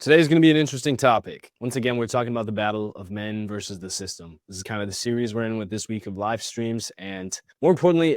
Today's going to be an interesting topic. Once again, we're talking about the battle of men versus the system. This is kind of the series we're in with this week of live streams. And more importantly,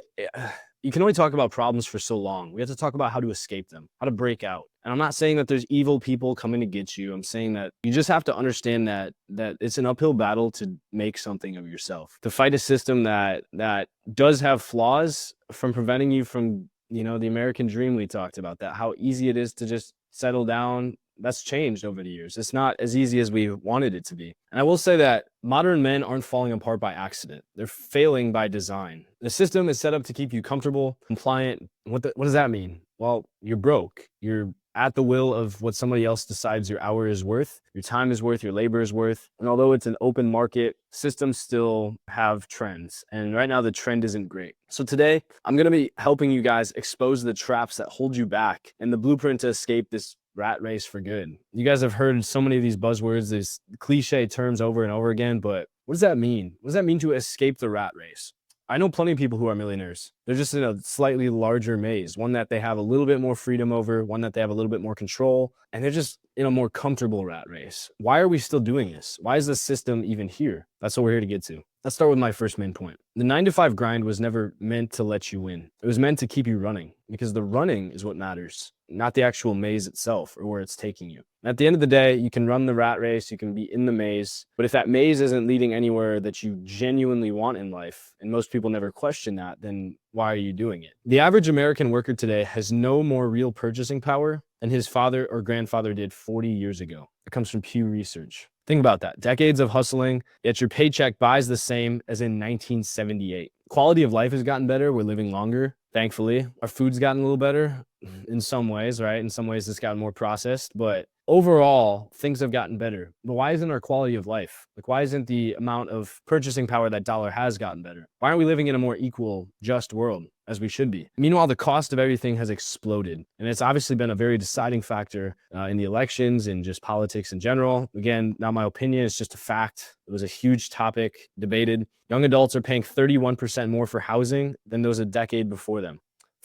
you can only talk about problems for so long. We have to talk about how to escape them, how to break out. And I'm not saying that there's evil people coming to get you. I'm saying that you just have to understand that it's an uphill battle to make something of yourself, to fight a system that does have flaws from preventing you from, the American dream we talked about, that how easy it is to just settle down. That's changed over the years. It's not as easy as we wanted it to be. And I will say that modern men aren't falling apart by accident. They're failing by design. The system is set up to keep you comfortable, compliant. What does that mean? Well, you're broke. You're at the will of what somebody else decides your hour is worth, your time is worth, your labor is worth. And although it's an open market, systems still have trends. And right now the trend isn't great. So today I'm going to be helping you guys expose the traps that hold you back and the blueprint to escape this rat race for good. You guys have heard so many of these buzzwords, these cliche terms over and over again, but what does that mean? What does that mean to escape the rat race? I know plenty of people who are millionaires. They're just in a slightly larger maze, one that they have a little bit more freedom over, one that they have a little bit more control, and they're just in a more comfortable rat race. Why are we still doing this? Why is the system even here? That's what we're here to get to. Let's start with my first main point. The 9-to-5 grind was never meant to let you win. It was meant to keep you running, because the running is what matters, not the actual maze itself or where it's taking you. At the end of the day, you can run the rat race, you can be in the maze, but if that maze isn't leading anywhere that you genuinely want in life, and most people never question that, then why are you doing it? The average American worker today has no more real purchasing power than his father or grandfather did 40 years ago. It comes from Pew Research. Think about that. Decades of hustling, yet your paycheck buys the same as in 1978. Quality of life has gotten better. We're living longer, thankfully. Our food's gotten a little better in some ways, right? In some ways, it's gotten more processed, but overall, things have gotten better. But why isn't our quality of life? Why isn't the amount of purchasing power that dollar has gotten better? Why aren't we living in a more equal, just world as we should be? Meanwhile, the cost of everything has exploded. And it's obviously been a very deciding factor in the elections and just politics in general. Again, not my opinion, it's just a fact. It was a huge topic, debated. Young adults are paying 31% more for housing than those a decade before them.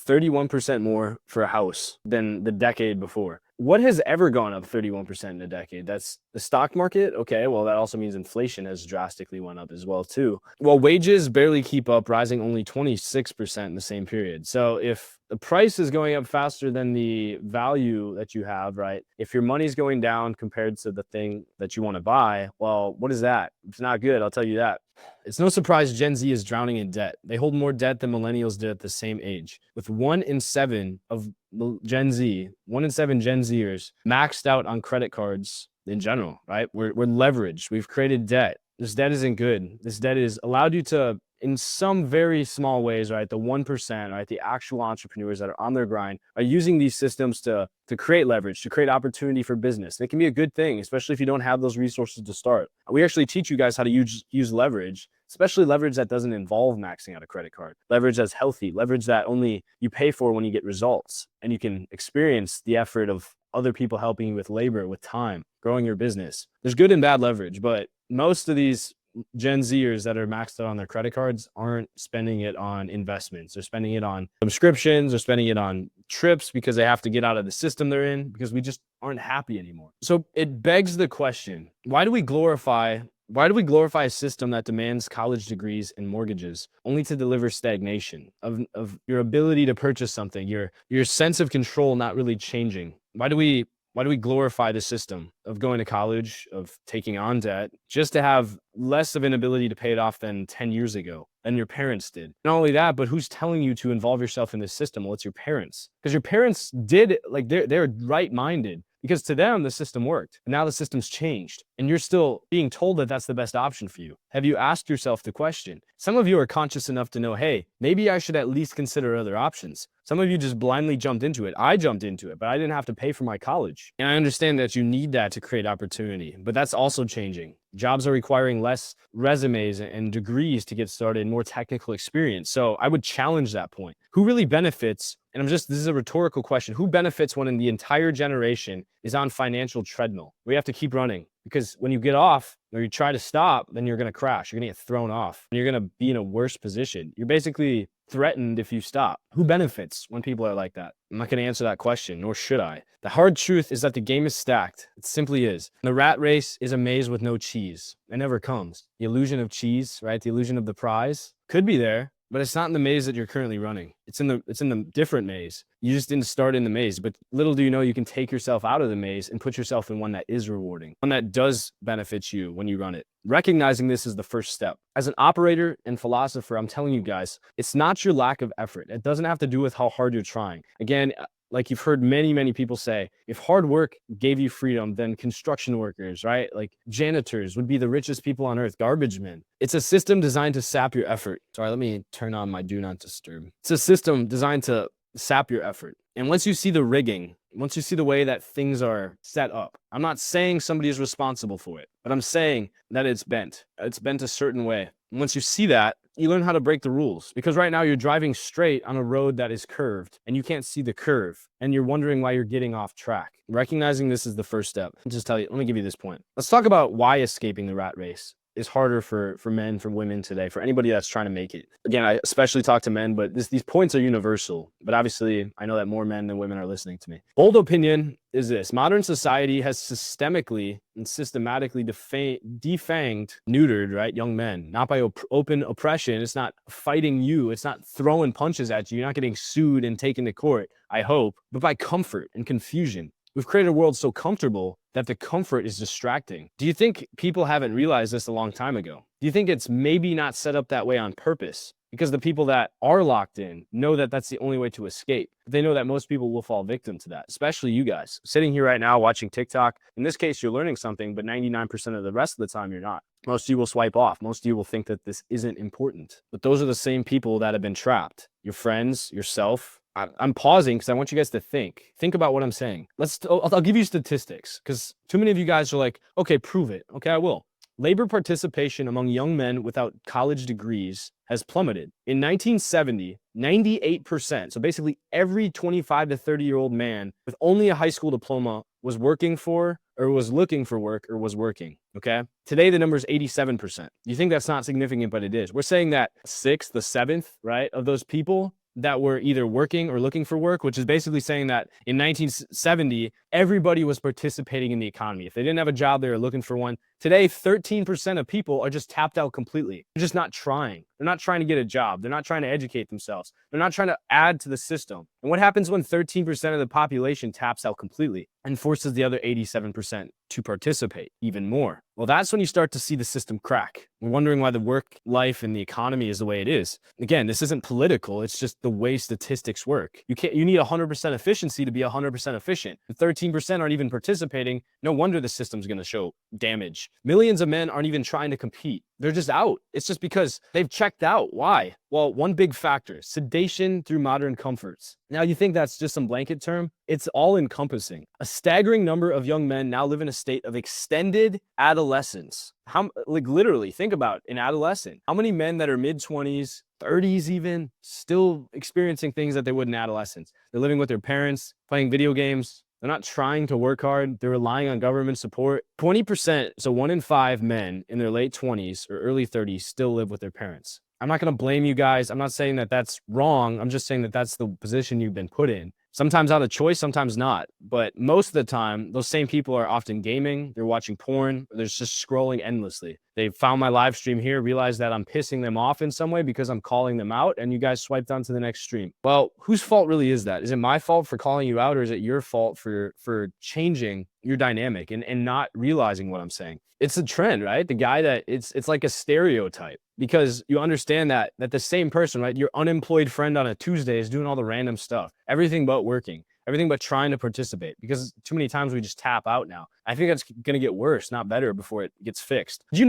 31% more for a house than the decade before. What has ever gone up 31% in a decade? That's the stock market. Okay, well, that also means inflation has drastically went up as well, too. Well, wages barely keep up, rising only 26% in the same period. So if the price is going up faster than the value that you have, right? If your money's going down compared to the thing that you want to buy, well, what is that? It's not good, I'll tell you that. It's no surprise Gen Z is drowning in debt. They hold more debt than millennials did at the same age. With 1 in 7 of Gen Z, 1 in 7 Gen Zers maxed out on credit cards in general, right? We're leveraged. We've created debt. This debt isn't good. This debt has allowed you to, in some very small ways, right? The 1%, right? The actual entrepreneurs that are on their grind are using these systems to create leverage, to create opportunity for business. And it can be a good thing, especially if you don't have those resources to start. We actually teach you guys how to use leverage, especially leverage that doesn't involve maxing out a credit card, leverage that's healthy, leverage that only you pay for when you get results, and you can experience the effort of other people helping you with labor, with time, growing your business. There's good and bad leverage, but most of these Gen Zers that are maxed out on their credit cards aren't spending it on investments. They're spending it on subscriptions. They're spending it on trips because they have to get out of the system they're in, because we just aren't happy anymore. So it begs the question, why do we glorify a system that demands college degrees and mortgages only to deliver stagnation of your ability to purchase something, your sense of control not really changing? Why do we glorify the system of going to college, of taking on debt, just to have less of an ability to pay it off than 10 years ago, than your parents did? Not only that, but who's telling you to involve yourself in this system? Well, it's your parents. Because your parents did, they're right-minded. Because to them, the system worked. And now the system's changed. And you're still being told that that's the best option for you. Have you asked yourself the question? Some of you are conscious enough to know, hey, maybe I should at least consider other options. Some of you just blindly jumped into it. I jumped into it, but I didn't have to pay for my college. And I understand that you need that to create opportunity, but that's also changing. Jobs are requiring less resumes and degrees to get started, more technical experience. So I would challenge that point. Who really benefits? And this is a rhetorical question. Who benefits when the entire generation is on financial treadmill? We have to keep running. because when you get off or you try to stop, then you're going to crash. You're going to get thrown off and you're going to be in a worse position. You're basically threatened if you stop. Who benefits when people are like that? I'm not going to answer that question, nor should I. The hard truth is that the game is stacked. It simply is. The rat race is a maze with no cheese. It never comes. The illusion of cheese, right? The illusion of the prize could be there, but it's not in the maze that you're currently running. It's in the different maze. You just didn't start in the maze, but little do you know you can take yourself out of the maze and put yourself in one that is rewarding, one that does benefit you when you run it. Recognizing this is the first step. As an operator and philosopher, I'm telling you guys, it's not your lack of effort. It doesn't have to do with how hard you're trying. Again, like you've heard many people say, if hard work gave you freedom, then construction workers, right? Like janitors would be the richest people on earth, garbage men. It's a system designed to sap your effort. Sorry, let me turn on my do not disturb. It's a system designed to sap your effort. And once you see the rigging, once you see the way that things are set up, I'm not saying somebody is responsible for it, but I'm saying that it's bent. It's bent a certain way. And once you see that, you learn how to break the rules, because right now you're driving straight on a road that is curved and you can't see the curve and you're wondering why you're getting off track. Recognizing this is the first step. I'll just tell you, let me give you this point. Let's talk about why escaping the rat race is harder for men, for women today, for anybody that's trying to make it. Again, I especially talk to men, but these points are universal. But obviously, I know that more men than women are listening to me. Bold opinion is this. Modern society has systemically and systematically defanged, neutered, right, young men. Not by open oppression. It's not fighting you. It's not throwing punches at you. You're not getting sued and taken to court, I hope, but by comfort and confusion. We've created a world so comfortable that the comfort is distracting. Do you think people haven't realized this a long time ago? Do you think it's maybe not set up that way on purpose? Because the people that are locked in know that that's the only way to escape. They know that most people will fall victim to that, especially you guys. Sitting here right now watching TikTok, in this case, you're learning something, but 99% of the rest of the time, you're not. Most of you will swipe off. Most of you will think that this isn't important. But those are the same people that have been trapped. Your friends, yourself. I'm pausing because I want you guys to think. Think about what I'm saying. I'll give you statistics because too many of you guys are like, okay, prove it. Okay, I will. Labor participation among young men without college degrees has plummeted. In 1970, 98%, so basically every 25 to 30-year-old man with only a high school diploma was working for, or was looking for work, or was working, okay? Today, the number is 87%. You think that's not significant, but it is. We're saying that the seventh, right, of those people that were either working or looking for work, which is basically saying that in 1970, everybody was participating in the economy. If they didn't have a job, they were looking for one. Today, 13% of people are just tapped out completely. They're just not trying. They're not trying to get a job. They're not trying to educate themselves. They're not trying to add to the system. And what happens when 13% of the population taps out completely and forces the other 87% to participate even more? Well, that's when you start to see the system crack. We're wondering why the work life and the economy is the way it is. Again, this isn't political. It's just the way statistics work. You need 100% efficiency to be 100% efficient. If 13% aren't even participating, no wonder the system's going to show damage. Millions of men aren't even trying to compete. They're just out. It's just because they've checked out. Why? Well, one big factor, sedation through modern comforts. Now, you think that's just some blanket term? It's all encompassing. A staggering number of young men now live in a state of extended adolescence. Literally, think about an adolescent. How many men that are mid-20s, 30s even, still experiencing things that they would in adolescence? They're living with their parents, playing video games. They're not trying to work hard. They're relying on government support. 20%, so 1 in 5 men in their late 20s or early 30s still live with their parents. I'm not going to blame you guys. I'm not saying that that's wrong. I'm just saying that that's the position you've been put in. Sometimes out of choice, sometimes not. But most of the time, those same people are often gaming, they're watching porn, or they're just scrolling endlessly. They found my live stream here, realized that I'm pissing them off in some way because I'm calling them out, and you guys swiped on to the next stream. Well, whose fault really is that? Is it my fault for calling you out, or is it your fault for changing your dynamic and not realizing what I'm saying? It's a trend, right? The guy that it's like a stereotype, because you understand that the same person, right? Your unemployed friend on a Tuesday is doing all the random stuff, everything but working, everything but trying to participate, because too many times we just tap out now. I think that's going to get worse, not better, before it gets fixed. Did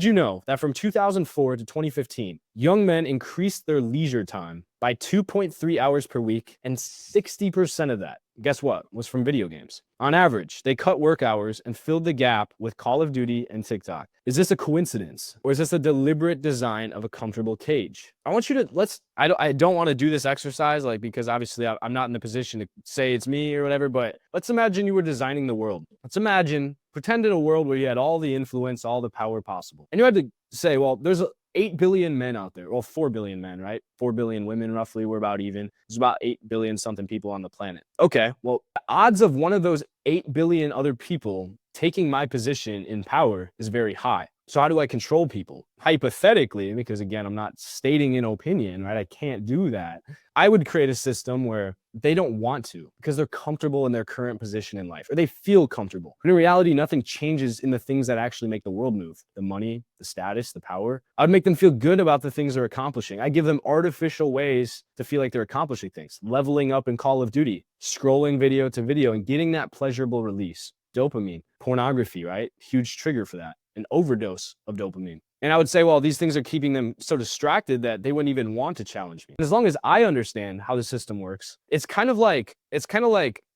you know that from 2004 to 2015, young men increased their leisure time by 2.3 hours per week, and 60% of that, guess what, was from video games. On average, they cut work hours and filled the gap with Call of Duty and TikTok. Is this a coincidence, or is this a deliberate design of a comfortable cage? I want you to, I don't want to do this exercise, because obviously I'm not in the position to say it's me or whatever, but let's imagine you were designing the world. Let's imagine Pretend in a world where you had all the influence, all the power possible. And you had to say, well, there's 8 billion men out there. Well, 4 billion men, right? 4 billion women, roughly. We're about even. There's about 8 billion something people on the planet. Okay, well, the odds of one of those 8 billion other people taking my position in power is very high. So how do I control people? Hypothetically, because again, I'm not stating an opinion, right? I can't do that. I would create a system where they don't want to because they're comfortable in their current position in life, or they feel comfortable. But in reality, nothing changes in the things that actually make the world move: the money, the status, the power. I'd make them feel good about the things they're accomplishing. I give them artificial ways to feel like they're accomplishing things, leveling up in Call of Duty, scrolling video to video and getting that pleasurable release. Dopamine, pornography, right? Huge trigger for that. An overdose of dopamine. And I would say, well, these things are keeping them so distracted that they wouldn't even want to challenge me. And as long as I understand how the system works, it's kind of like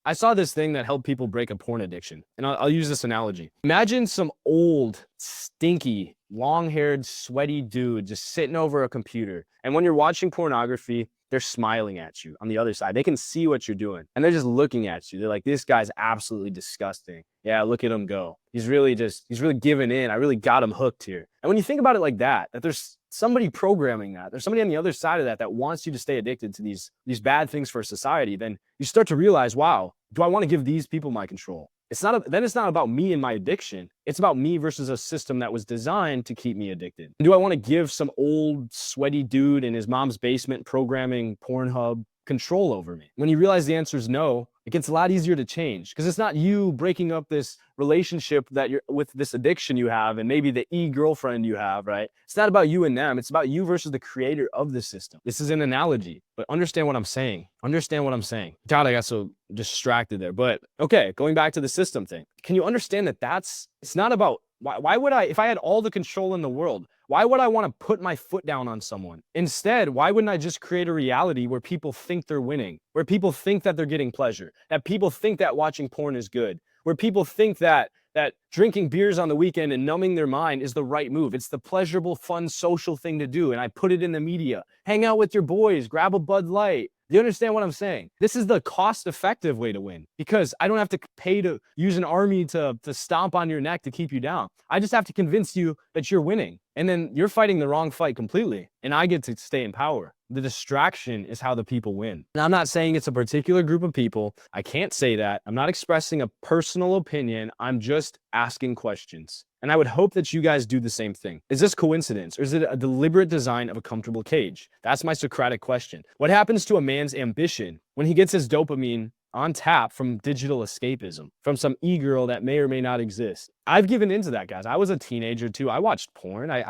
I saw this thing that helped people break a porn addiction. And I'll use this analogy. Imagine some old, stinky, long-haired, sweaty dude just sitting over a computer. And when you're watching pornography, they're smiling at you on the other side. They can see what you're doing and they're just looking at you. They're like, this guy's absolutely disgusting. Yeah, look at him go. He's really giving in. I really got him hooked here. And when you think about it like that there's somebody programming that, there's somebody on the other side of that wants you to stay addicted to these bad things for society, then you start to realize, wow, do I want to give these people my control? It's not about me and my addiction. It's about me versus a system that was designed to keep me addicted. Do I want to give some old sweaty dude in his mom's basement programming Pornhub control over me? When you realize the answer is no, it gets a lot easier to change because it's not you breaking up this relationship that you're with, this addiction you have, and maybe the girlfriend you have, right? It's not about you and them. It's about you versus the creator of the system. This is an analogy, but understand what I'm saying. Understand what I'm saying. God, I got so distracted there. But okay, going back to the system thing. Can you understand that it's not about why would I, if I had all the control in the world, why would I want to put my foot down on someone? Instead, why wouldn't I just create a reality where people think they're winning, where people think that they're getting pleasure, that people think that watching porn is good, where people think that drinking beers on the weekend and numbing their mind is the right move. It's the pleasurable, fun, social thing to do. And I put it in the media. Hang out with your boys, grab a Bud Light. Do you understand what I'm saying? This is the cost-effective way to win because I don't have to pay to use an army to stomp on your neck to keep you down. I just have to convince you that you're winning. And then you're fighting the wrong fight completely. And I get to stay in power. The distraction is how the people win. Now, I'm not saying it's a particular group of people. I can't say that. I'm not expressing a personal opinion. I'm just asking questions. And I would hope that you guys do the same thing. Is this coincidence or is it a deliberate design of a comfortable cage? That's my Socratic question. What happens to a man's ambition when he gets his dopamine on tap from digital escapism, from some e-girl that may or may not exist? I've given into that, guys. I was a teenager too. I watched porn. I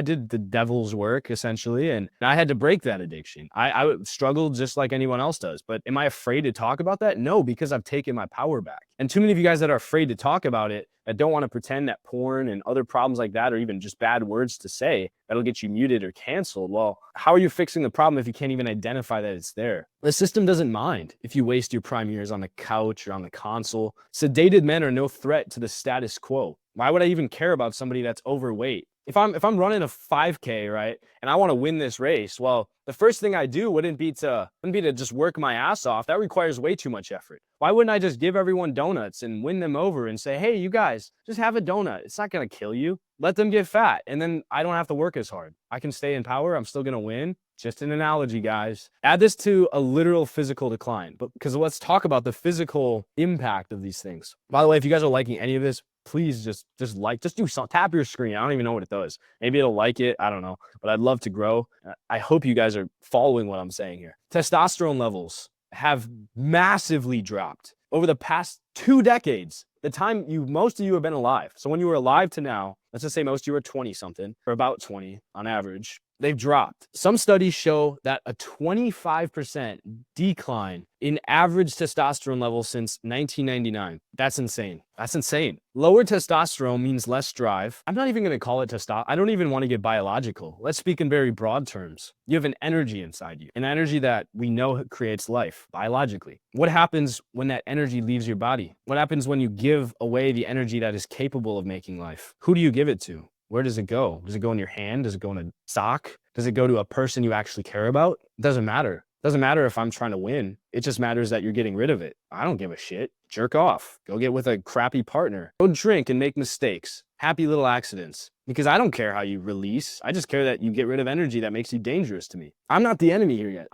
did the devil's work essentially, and I had to break that addiction. I struggled just like anyone else does. But am I afraid to talk about that? No, because I've taken my power back. And too many of you guys that are afraid to talk about it, that don't want to pretend that porn and other problems like that, or even just bad words to say, that'll get you muted or canceled. Well, how are you fixing the problem if you can't even identify that it's there? The system doesn't mind if you waste your prime years on the couch or on the console. Sedated men are no threat to the status quo. Why would I even care about somebody that's overweight? If I'm running a 5K, right, and I want to win this race, well, the first thing I do wouldn't be to just work my ass off. That requires way too much effort. Why wouldn't I just give everyone donuts and win them over and say, hey, you guys, just have a donut. It's not going to kill you. Let them get fat. And then I don't have to work as hard. I can stay in power. I'm still going to win. Just an analogy, guys. Add this to a literal physical decline, but because let's talk about the physical impact of these things. By the way, if you guys are liking any of this, please just do something. Tap your screen. I don't even know what it does. Maybe it'll like it. I don't know, but I'd love to grow. I hope you guys are following what I'm saying here. Testosterone levels have massively dropped over the past 2 decades. The time most of you have been alive. So when you were alive to now, let's just say most of you are 20 something, or about 20 on average, they've dropped. Some studies show that a 25% decline in average testosterone levels since 1999. That's insane. That's insane. Lower testosterone means less drive. I'm not even going to call it testosterone. I don't even want to get biological. Let's speak in very broad terms. You have an energy inside you, an energy that we know creates life biologically. What happens when that energy leaves your body? What happens when you give away the energy that is capable of making life? Who do you give it to? Where does it go? Does it go in your hand? Does it go in a sock? Does it go to a person you actually care about? It doesn't matter. Doesn't matter if I'm trying to win. It just matters that you're getting rid of it. I don't give a shit. Jerk off. Go get with a crappy partner. Go drink and make mistakes. Happy little accidents. Because I don't care how you release. I just care that you get rid of energy that makes you dangerous to me. I'm not the enemy here yet.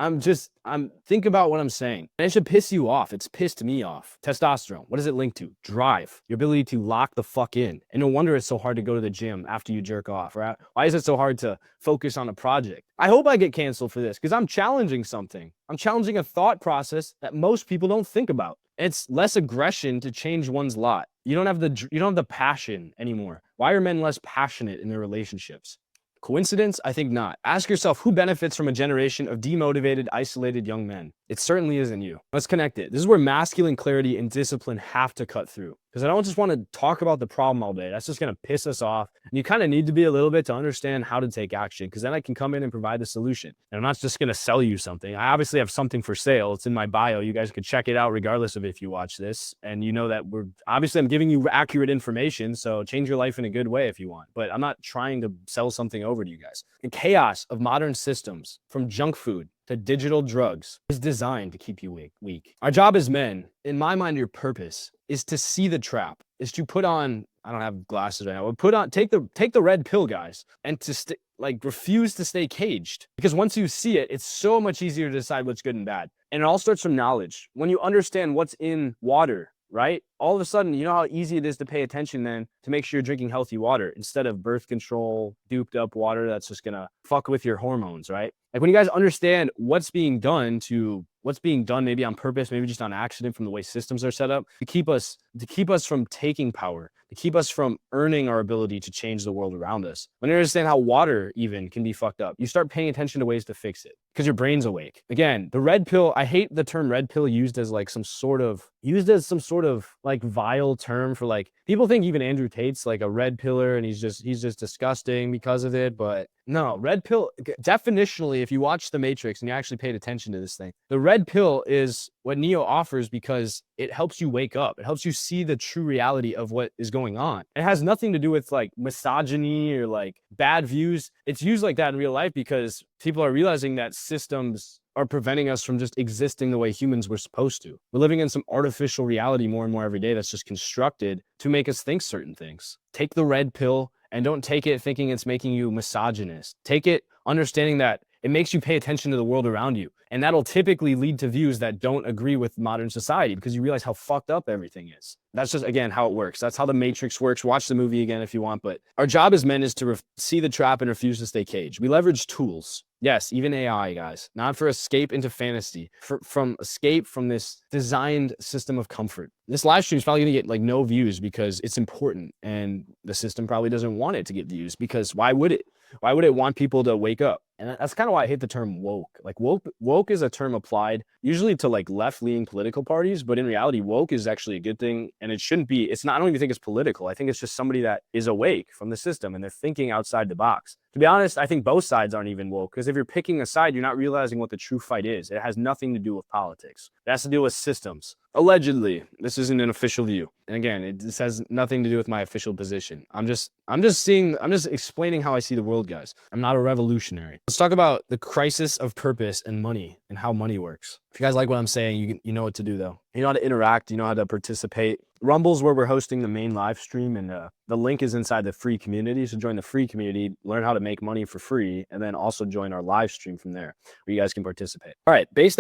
Think about what I'm saying. And it should piss you off. It's pissed me off. Testosterone. What does it link to? Drive. Your ability to lock the fuck in. And no wonder it's so hard to go to the gym after you jerk off, right? Why is it so hard to focus on a project? I hope I get canceled for this because I'm challenging something. I'm challenging a thought process that most people don't think about. It's less aggression to change one's lot. You don't have the passion anymore. Why are men less passionate in their relationships? Coincidence? I think not. Ask yourself who benefits from a generation of demotivated, isolated young men. It certainly isn't you. Let's connect it. This is where masculine clarity and discipline have to cut through. Because I don't just want to talk about the problem all day. That's just going to piss us off. And you kind of need to be a little bit to understand how to take action, because then I can come in and provide the solution. And I'm not just going to sell you something. I obviously have something for sale. It's in my bio. You guys could check it out regardless of if you watch this. And you know that I'm giving you accurate information. So change your life in a good way if you want. But I'm not trying to sell something over to you guys. The chaos of modern systems, from junk food to digital drugs, is designed to keep you weak. Our job as men, in my mind, your purpose is to see the trap, is to put on, I don't have glasses right now, but take the red pill, guys, and to refuse to stay caged. Because once you see it, it's so much easier to decide what's good and bad. And it all starts from knowledge. When you understand what's in water, right? All of a sudden, you know how easy it is to pay attention then to make sure you're drinking healthy water instead of birth control, duped up water that's just gonna fuck with your hormones, right? Like when you guys understand what's being done maybe on purpose, maybe just on accident from the way systems are set up to keep us from taking power, to keep us from earning our ability to change the world around us. When you understand how water even can be fucked up, you start paying attention to ways to fix it because your brain's awake. Again, the red pill, I hate the term red pill used as some sort of like vile term for like, people think even Andrew Tate's like a red pillar and he's just disgusting because of it. But no, red pill, definitionally, if you watch The Matrix and you actually paid attention to this thing, the red pill is what Neo offers because it helps you wake up. It helps you see the true reality of what is going on. It has nothing to do with like misogyny or like bad views. It's used like that in real life because people are realizing that systems are preventing us from just existing the way humans were supposed to. We're living in some artificial reality more and more every day that's just constructed to make us think certain things. Take the red pill and don't take it thinking it's making you misogynist. Take it understanding that it makes you pay attention to the world around you. And that'll typically lead to views that don't agree with modern society because you realize how fucked up everything is. That's just, again, how it works. That's how The Matrix works. Watch the movie again if you want. But our job as men is to see the trap and refuse to stay caged. We leverage tools. Yes, even AI, guys. Not for escape into fantasy. From escape from this designed system of comfort. This live stream is probably going to get like no views because it's important. And the system probably doesn't want it to get views because why would it? Why would it want people to wake up? And that's kind of why I hate the term woke. Like woke is a term applied usually to like left-leaning political parties, but in reality, woke is actually a good thing. And it shouldn't be, I don't even think it's political. I think it's just somebody that is awake from the system and they're thinking outside the box. To be honest, I think both sides aren't even woke because if you're picking a side, you're not realizing what the true fight is. It has nothing to do with politics. It has to do with systems. Allegedly, this isn't an official view. And again, this has nothing to do with my official position. I'm just explaining how I see the world, guys. I'm not a revolutionary. Let's talk about the crisis of purpose and money and how money works. If you guys like what I'm saying, you know what to do though. You know how to interact, you know how to participate. Rumble's where we're hosting the main live stream, and the link is inside the free community. So join the free community, learn how to make money for free, and then also join our live stream from there where you guys can participate. All right, based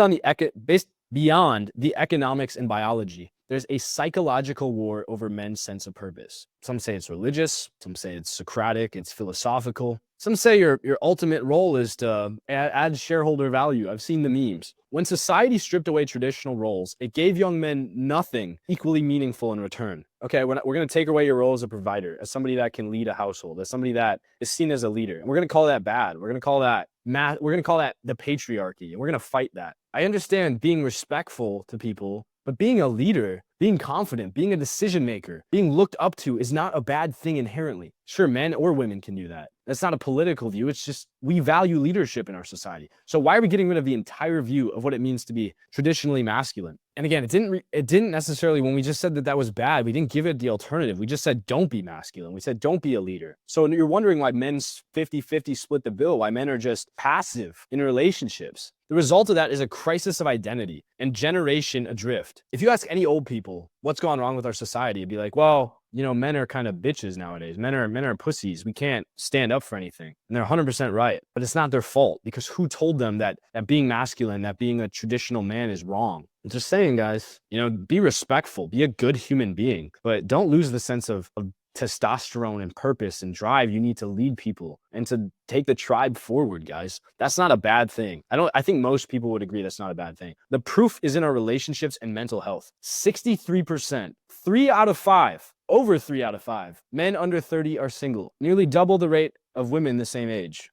beyond the economics and biology, there's a psychological war over men's sense of purpose. Some say it's religious, some say it's Socratic, it's philosophical. Some say your ultimate role is to add shareholder value. I've seen the memes. When society stripped away traditional roles, it gave young men nothing equally meaningful in return. Okay, we're going to take away your role as a provider, as somebody that can lead a household, as somebody that is seen as a leader. And we're going to call that bad. We're going to call that the patriarchy, and we're going to fight that. I understand being respectful to people, but being a leader Being confident, being a decision maker, being looked up to is not a bad thing inherently. Sure, men or women can do that. That's not a political view. It's just we value leadership in our society. So why are we getting rid of the entire view of what it means to be traditionally masculine? And again, it didn't necessarily, when we just said that that was bad, we didn't give it the alternative. We just said don't be masculine. We said don't be a leader. So you're wondering why men's 50-50 split the bill, why men are just passive in relationships. The result of that is a crisis of identity and generation adrift. If you ask any old people what's gone wrong with our society, it'd be like, well, men are kind of bitches nowadays. Men are pussies. We can't stand up for anything. And they're 100% right. But it's not their fault, because who told them that being masculine, that being a traditional man is wrong? I'm just saying, guys, be respectful, be a good human being, but don't lose the sense of testosterone and purpose and drive you need to lead people and to take the tribe forward, guys. That's not a bad thing. I think most people would agree that's not a bad thing. The proof is in our relationships and mental health. 63%, 3 out of 5, over 3 out of 5 men under 30 are single, nearly double the rate of women the same age.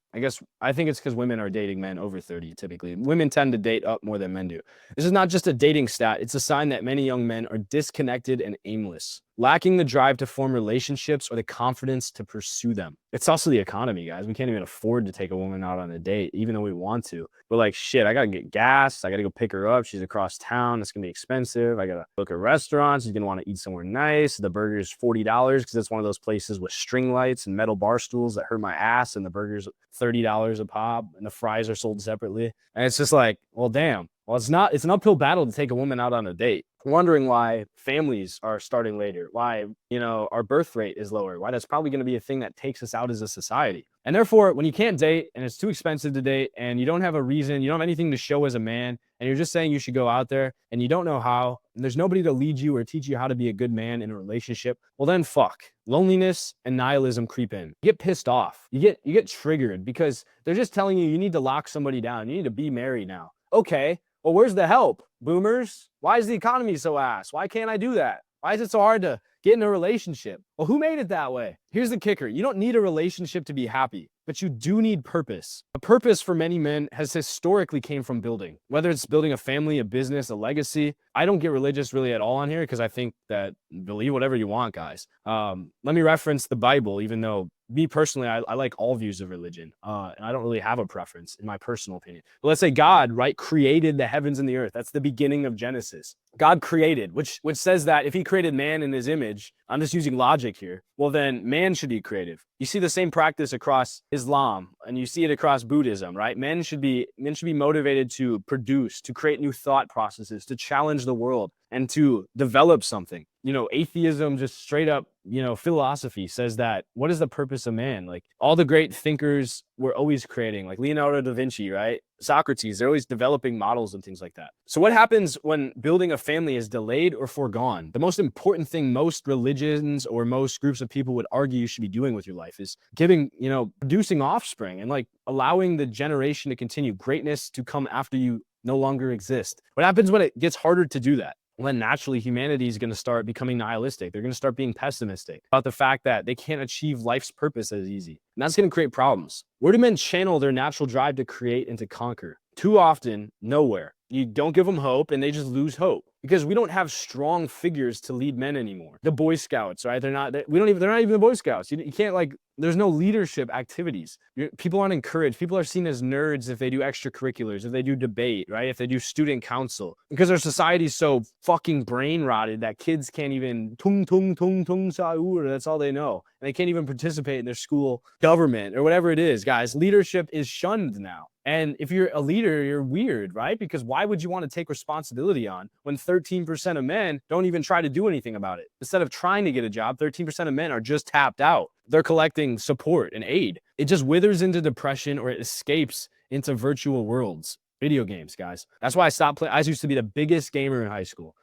I think it's because women are dating men over 30 typically. Women tend to date up more than men do. This is not just a dating stat. It's a sign that many young men are disconnected and aimless, lacking the drive to form relationships or the confidence to pursue them. It's also the economy, guys. We can't even afford to take a woman out on a date, even though we want to. We're like, shit, I got to get gas. I got to go pick her up. She's across town. It's going to be expensive. I got to book a restaurant. She's going to want to eat somewhere nice. The burger is $40 because it's one of those places with string lights and metal bar stools that hurt my ass, and the burger's $30 a pop, and the fries are sold separately. And it's just like, well, damn. Well, it's an uphill battle to take a woman out on a date. Wondering why families are starting later, why, our birth rate is lower, why that's probably going to be a thing that takes us out as a society. And therefore, when you can't date and it's too expensive to date and you don't have a reason, you don't have anything to show as a man, and you're just saying you should go out there and you don't know how, and there's nobody to lead you or teach you how to be a good man in a relationship, well then fuck. Loneliness and nihilism creep in. You get pissed off. You get triggered because they're just telling you need to lock somebody down. You need to be married now. Okay. Well, where's the help, boomers? Why is the economy so ass? Why can't I do that? Why is it so hard to get in a relationship? Well, who made it that way? Here's the kicker. You don't need a relationship to be happy, but you do need purpose. A purpose for many men has historically came from building, whether it's building a family, a business, a legacy. I don't get religious really at all on here because I think that believe whatever you want, guys. Let me reference the Bible, even though me personally, I like all views of religion, and I don't really have a preference in my personal opinion. But let's say God, right, created the heavens and the earth. That's the beginning of Genesis. God created, which says that if he created man in his image, I'm just using logic here, well then man should be creative. You see the same practice across Islam, and you see it across Buddhism, right? Men should be motivated to produce, to create new thought processes, to challenge the world, and to develop something. Atheism, just straight up, philosophy says that what is the purpose of man? Like all the great thinkers were always creating, like Leonardo da Vinci, right? Socrates, they're always developing models and things like that. So what happens when building a family is delayed or foregone? The most important thing most religions or most groups of people would argue you should be doing with your life is giving, producing offspring and like allowing the generation to continue, greatness to come after you no longer exist. What happens when it gets harder to do that? Well, then naturally humanity is going to start becoming nihilistic. They're going to start being pessimistic about the fact that they can't achieve life's purpose as easy. And that's going to create problems. Where do men channel their natural drive to create and to conquer? Too often, nowhere. You don't give them hope and they just lose hope because we don't have strong figures to lead men anymore. The Boy Scouts, right? They're not even the Boy Scouts. You can't there's no leadership activities. People aren't encouraged. People are seen as nerds if they do extracurriculars, if they do debate, right? If they do student council, because our society is so fucking brain rotted that kids can't even tung tung tung tung saur. That's all they know. And they can't even participate in their school government or whatever it is, guys. Leadership is shunned now. And if you're a leader, you're weird, right? Because why would you want to take responsibility on when 13% of men don't even try to do anything about it? Instead of trying to get a job, 13% of men are just tapped out. They're collecting support and aid. It just withers into depression or it escapes into virtual worlds. Video games, guys. That's why I stopped playing. I used to be the biggest gamer in high school.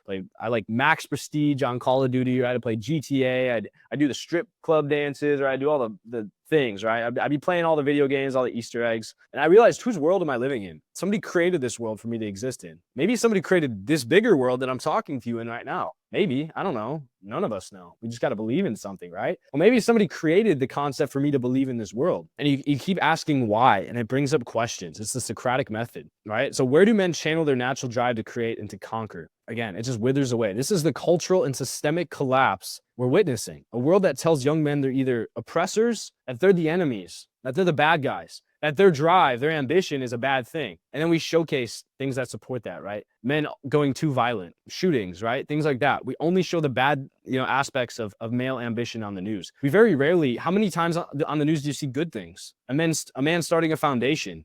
I like max prestige on Call of Duty. I had to play GTA. I do the strip club dances, or I do all the things, right? I'd be playing all the video games, all the Easter eggs. And I realized, whose world am I living in? Somebody created this world for me to exist in. Maybe somebody created this bigger world that I'm talking to you in right now. Maybe, I don't know. None of us know. We just got to believe in something, right? Well, maybe somebody created the concept for me to believe in this world. And you keep asking why, and it brings up questions. It's the Socratic method, right? So where do men channel their natural drive to create and to conquer? again, it just withers away. This is the cultural and systemic collapse we're witnessing. A world that tells young men they're either oppressors, that they're the enemies, that they're the bad guys, that their drive, their ambition is a bad thing. And then we showcase things that support that, right? Men going too violent, shootings, right? Things like that. We only show the bad, aspects of male ambition on the news. We very rarely, how many times on the news do you see good things? A man starting a foundation.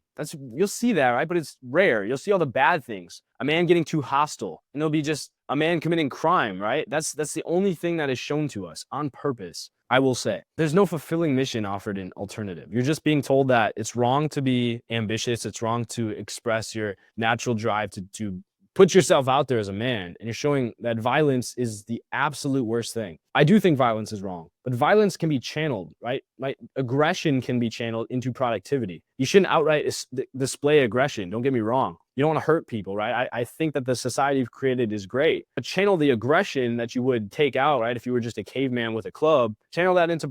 You'll see that, right? But it's rare. You'll see all the bad things. A man getting too hostile, and it'll be just a man committing crime, right? That's the only thing that is shown to us on purpose. I will say there's no fulfilling mission offered in alternative. You're just being told that it's wrong to be ambitious. It's wrong to express your natural drive to put yourself out there as a man. And you're showing that violence is the absolute worst thing. I do think violence is wrong, but violence can be channeled, right? Aggression can be channeled into productivity. You shouldn't outright display aggression. Don't get me wrong. You don't want to hurt people, right? I think that the society you've created is great, but channel the aggression that you would take out, right? If you were just a caveman with a club, channel that into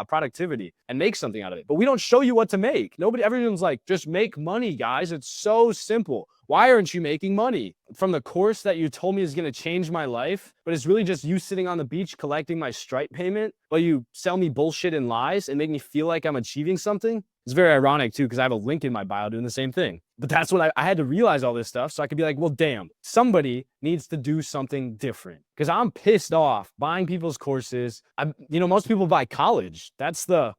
productivity and make something out of it. But we don't show you what to make. Everyone's like, just make money, guys. It's so simple. Why aren't you making money? From the course that you told me is going to change my life, but it's really just you sitting on the beach collecting my Stripe payment, but you sell me bullshit and lies and make me feel like I'm achieving something. It's very ironic too, because I have a link in my bio doing the same thing. But that's what I had to realize all this stuff so I could be like, well, damn, somebody needs to do something different. Because I'm pissed off buying people's courses. Most people buy college. That's the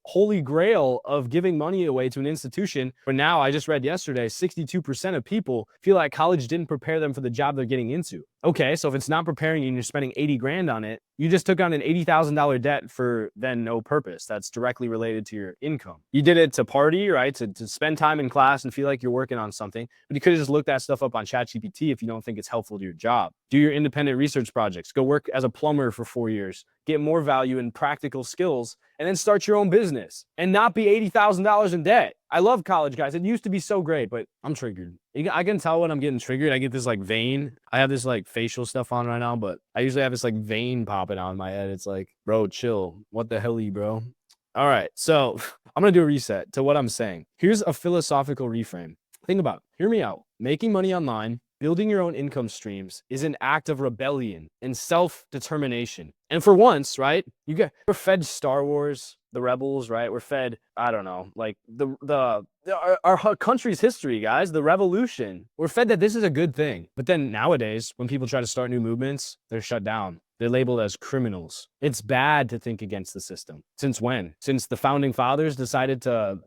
holy grail of giving money away to an institution. But now I just read yesterday, 62% of people feel like college didn't prepare them for the job they're getting into. Okay, so if it's not preparing you and you're spending 80 grand on it, you just took on an $80,000 debt for then no purpose. That's directly related to your income. You did it to party, right? To spend time in class and feel like you're working on something, but you could have just looked that stuff up on ChatGPT if you don't think it's helpful to your job. Do your independent research projects. Go work as a plumber for 4 years. Get more value in practical skills, and then start your own business and not be $80,000 in debt. I love college, guys. It used to be so great, but I'm triggered. I can tell when I'm getting triggered. I get this vein. I have this facial stuff on right now, but I usually have this vein popping out in my head. It's like, bro, chill. What the hell, bro? All right, so I'm going to do a reset to what I'm saying. Here's a philosophical reframe. Think about it. Hear me out. Making money online, building your own income streams is an act of rebellion and self-determination. And for once, right, we're fed Star Wars, the rebels, right? We're fed, I don't know, our country's history, guys, the revolution. We're fed that this is a good thing. But then nowadays, when people try to start new movements, they're shut down. They're labeled as criminals. It's bad to think against the system. Since when? Since the founding fathers decided to,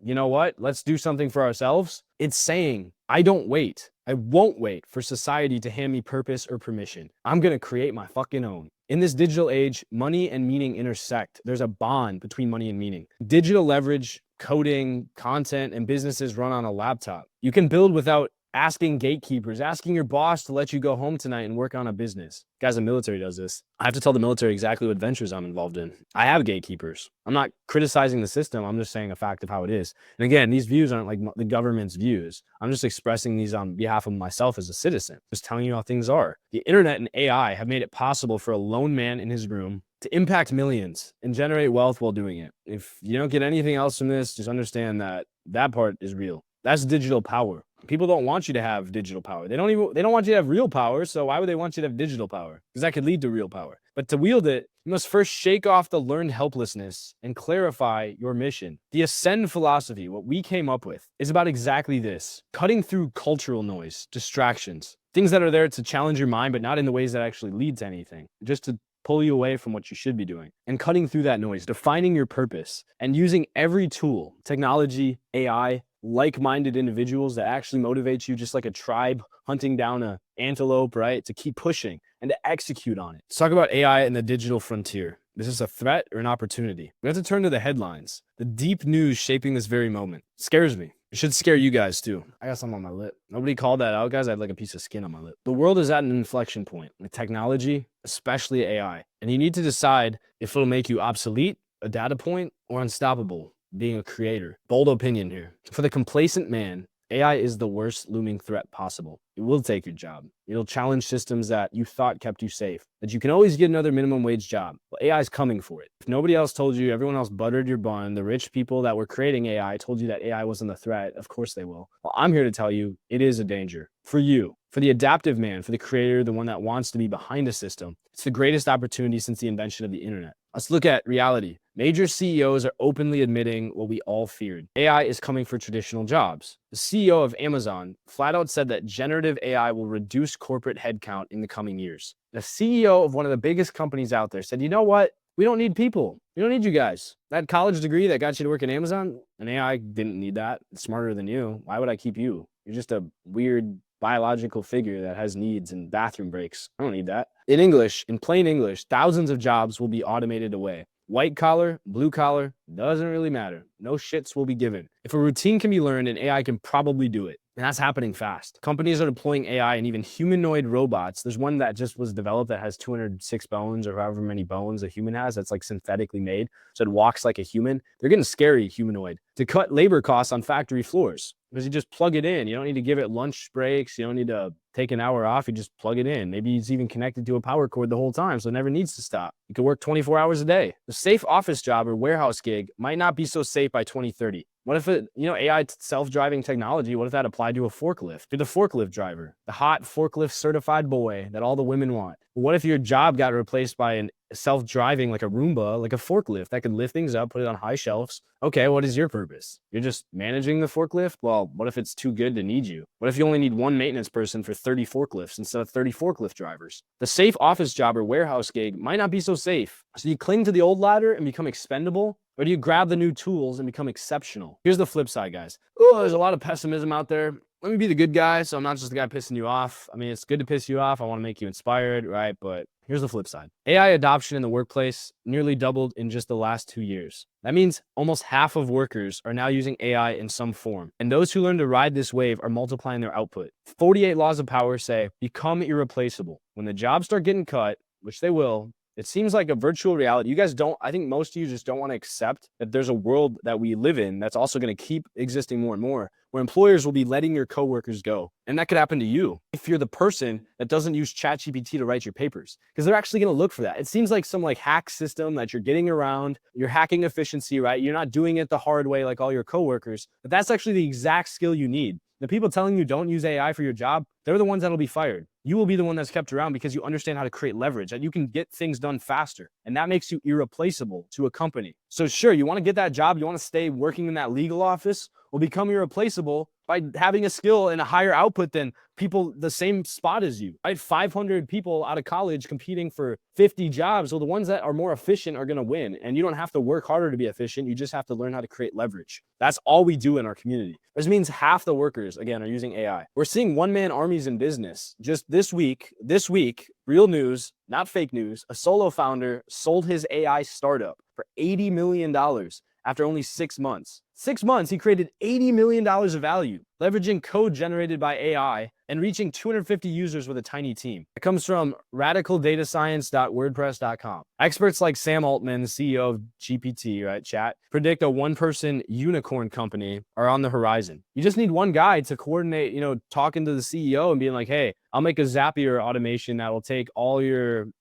let's do something for ourselves. It's saying, I don't wait. I won't wait for society to hand me purpose or permission. I'm going to create my fucking own. In this digital age, money and meaning intersect. There's a bond between money and meaning. Digital leverage, coding, content, and businesses run on a laptop. You can build without asking gatekeepers, asking your boss to let you go home tonight and work on a business. Guys, the military does this. I have to tell the military exactly what ventures I'm involved in. I have gatekeepers. I'm not criticizing the system. I'm just saying a fact of how it is. And again, these views aren't like the government's views. I'm just expressing these on behalf of myself as a citizen, just telling you how things are. The internet and AI have made it possible for a lone man in his room to impact millions and generate wealth while doing it. If you don't get anything else from this, just understand that that part is real. That's digital power. People don't want you to have digital power. They don't want you to have real power. So why would they want you to have digital power? Because that could lead to real power. But to wield it, you must first shake off the learned helplessness and clarify your mission. The Ascend philosophy, what we came up with, is about exactly this: cutting through cultural noise, distractions, things that are there to challenge your mind, but not in the ways that actually lead to anything, just to pull you away from what you should be doing, and cutting through that noise, defining your purpose, and using every tool, technology, AI, like-minded individuals that actually motivate you, just like a tribe hunting down an antelope, right? To keep pushing and to execute on it. Let's talk about AI and the digital frontier. Is this a threat or an opportunity? We have to turn to the headlines. The deep news shaping this very moment scares me. It should scare you guys too. I got something on my lip. Nobody called that out, guys. I had like a piece of skin on my lip. The world is at an inflection point with technology, especially AI. And you need to decide if it'll make you obsolete, a data point, or unstoppable, being a creator. Bold opinion here. For the complacent man, AI is the worst looming threat possible. It will take your job. It'll challenge systems that you thought kept you safe, that you can always get another minimum wage job. Well, AI is coming for it. If nobody else told you, everyone else buttered your bun, the rich people that were creating AI told you that AI wasn't a threat, of course they will. Well, I'm here to tell you it is a danger for you, For the adaptive man, for the creator, the one that wants to be behind a system, it's the greatest opportunity since the invention of the internet. Let's look at reality. Major CEOs are openly admitting what we all feared. AI is coming for traditional jobs. The CEO of Amazon flat out said that generative AI will reduce corporate headcount in the coming years. The CEO of one of the biggest companies out there said, you know what? We don't need people. We don't need you guys. That college degree that got you to work at Amazon, an AI didn't need that. It's smarter than you. Why would I keep you? You're just a weird biological figure that has needs and bathroom breaks. I don't need that. In English, in plain English, thousands of jobs will be automated away. White collar, blue collar, doesn't really matter. No shits will be given. If a routine can be learned, an AI can probably do it. And that's happening fast. Companies are deploying AI and even humanoid robots. There's one that just was developed that has 206 bones or however many bones a human has. That's like synthetically made. So it walks like a human. They're getting scary humanoid to cut labor costs on factory floors because you just plug it in. You don't need to give it lunch breaks. You don't need to take an hour off. You just plug it in. Maybe it's even connected to a power cord the whole time, so it never needs to stop. You could work 24 hours a day. The safe office job or warehouse gig might not be so safe by 2030. What if it, AI self-driving technology, what if that applied to a forklift? You're the forklift driver, the hot forklift certified boy that all the women want. What if your job got replaced by a self-driving, like a Roomba, like a forklift that could lift things up, put it on high shelves? Okay, what is your purpose? You're just managing the forklift? Well, what if it's too good to need you? What if you only need one maintenance person for 30 forklifts instead of 30 forklift drivers? The safe office job or warehouse gig might not be so safe. So you cling to the old ladder and become expendable? Or do you grab the new tools and become exceptional? Here's the flip side, guys. Oh, there's a lot of pessimism out there. Let me be the good guy, so I'm not just the guy pissing you off. I mean, it's good to piss you off. I want to make you inspired, right? But here's the flip side. AI adoption in the workplace nearly doubled in just the last 2 years. That means almost half of workers are now using AI in some form. And those who learn to ride this wave are multiplying their output. 48 laws of power say, become irreplaceable. When the jobs start getting cut, which they will, it seems like a virtual reality. You guys don't, I think most of you just don't want to accept that there's a world that we live in that's also going to keep existing more and more, where employers will be letting your coworkers go. And that could happen to you if you're the person that doesn't use ChatGPT to write your papers, because they're actually going to look for that. It seems like some hack system that you're getting around. You're hacking efficiency, right? You're not doing it the hard way like all your coworkers, but that's actually the exact skill you need. The people telling you don't use AI for your job, they're the ones that'll be fired. You will be the one that's kept around because you understand how to create leverage, that you can get things done faster. And that makes you irreplaceable to a company. So sure, you want to get that job, you want to stay working in that legal office, will become irreplaceable by having a skill and a higher output than people the same spot as you, right? 500 people out of college competing for 50 jobs. So the ones that are more efficient are going to win. And you don't have to work harder to be efficient. You just have to learn how to create leverage. That's all we do in our community. This means half the workers, again, are using AI. We're seeing one-man armies in business. Just this week, real news, not fake news, a solo founder sold his AI startup for $80 million after only 6 months. 6 months, he created $80 million of value, leveraging code generated by AI and reaching 250 users with a tiny team. It comes from radicaldatascience.wordpress.com. Experts like Sam Altman, the CEO of GPT, right, chat, predict a one-person unicorn company are on the horizon. You just need one guy to coordinate, talking to the CEO and being like, hey, I'll make a Zapier automation that will take all the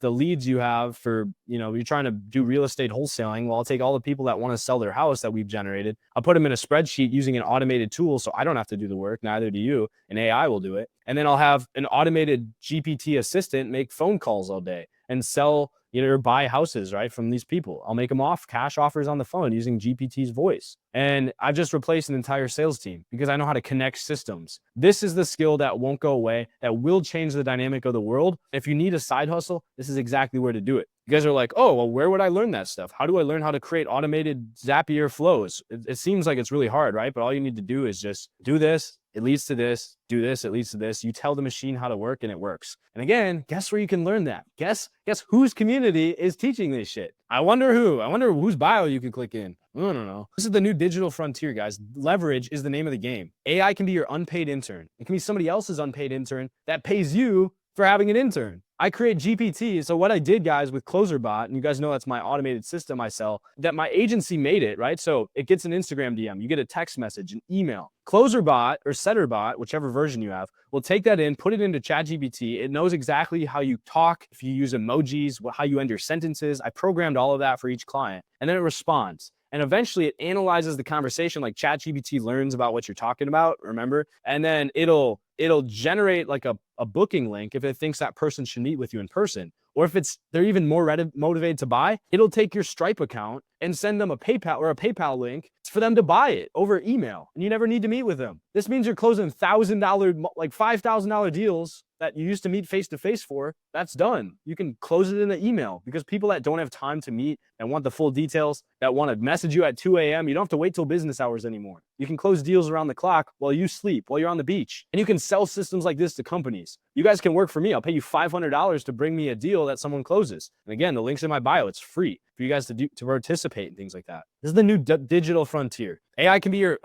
leads you have for, you're trying to do real estate wholesaling. Well, I'll take all the people that want to sell their house that we've generated. I'll put them in a spreadsheet using an automated tool so I don't have to do the work, neither do you, and AI will do it. And then I'll have an automated GPT assistant make phone calls all day and sell, or buy houses, right, from these people. I'll make them cash offers on the phone using GPT's voice. And I've just replaced an entire sales team because I know how to connect systems. This is the skill that won't go away, that will change the dynamic of the world. If you need a side hustle, this is exactly where to do it. You guys are like, oh, well, where would I learn that stuff? How do I learn how to create automated Zapier flows? It seems like it's really hard, right? But all you need to do is just do this. It leads to this. Do this. It leads to this. You tell the machine how to work and it works. And again, guess where you can learn that? Guess whose community is teaching this shit? I wonder whose bio you can click in. I don't know. This is the new digital frontier, guys. Leverage is the name of the game. AI can be your unpaid intern. It can be somebody else's unpaid intern that pays you for having an intern. I create GPT. So what I did, guys, with CloserBot, and you guys know that's my automated system I sell, that my agency made it, right? So it gets an Instagram DM, you get a text message, an email. CloserBot or SetterBot, whichever version you have, will take that in, put it into ChatGPT. It knows exactly how you talk, if you use emojis, how you end your sentences. I programmed all of that for each client, and then it responds. And eventually it analyzes the conversation, like ChatGPT learns about what you're talking about, remember? And then it'll it'll generate like a booking link if it thinks that person should meet with you in person. Or if they're even more motivated to buy, it'll take your Stripe account and send them a PayPal link for them to buy it over email. And you never need to meet with them. This means you're closing $1,000, like $5,000 deals that you used to meet face to face for. That's done. You can close it in an email, because people that don't have time to meet and want the full details, that want to message you at 2 a.m., you don't have to wait till business hours anymore. You can close deals around the clock while you sleep, while you're on the beach. And you can sell systems like this to companies. You guys can work for me. I'll pay you $500 to bring me a deal that someone closes. And again, the link's in my bio. It's free for you guys to participate in things like that. This is the new digital frontier. AI can be your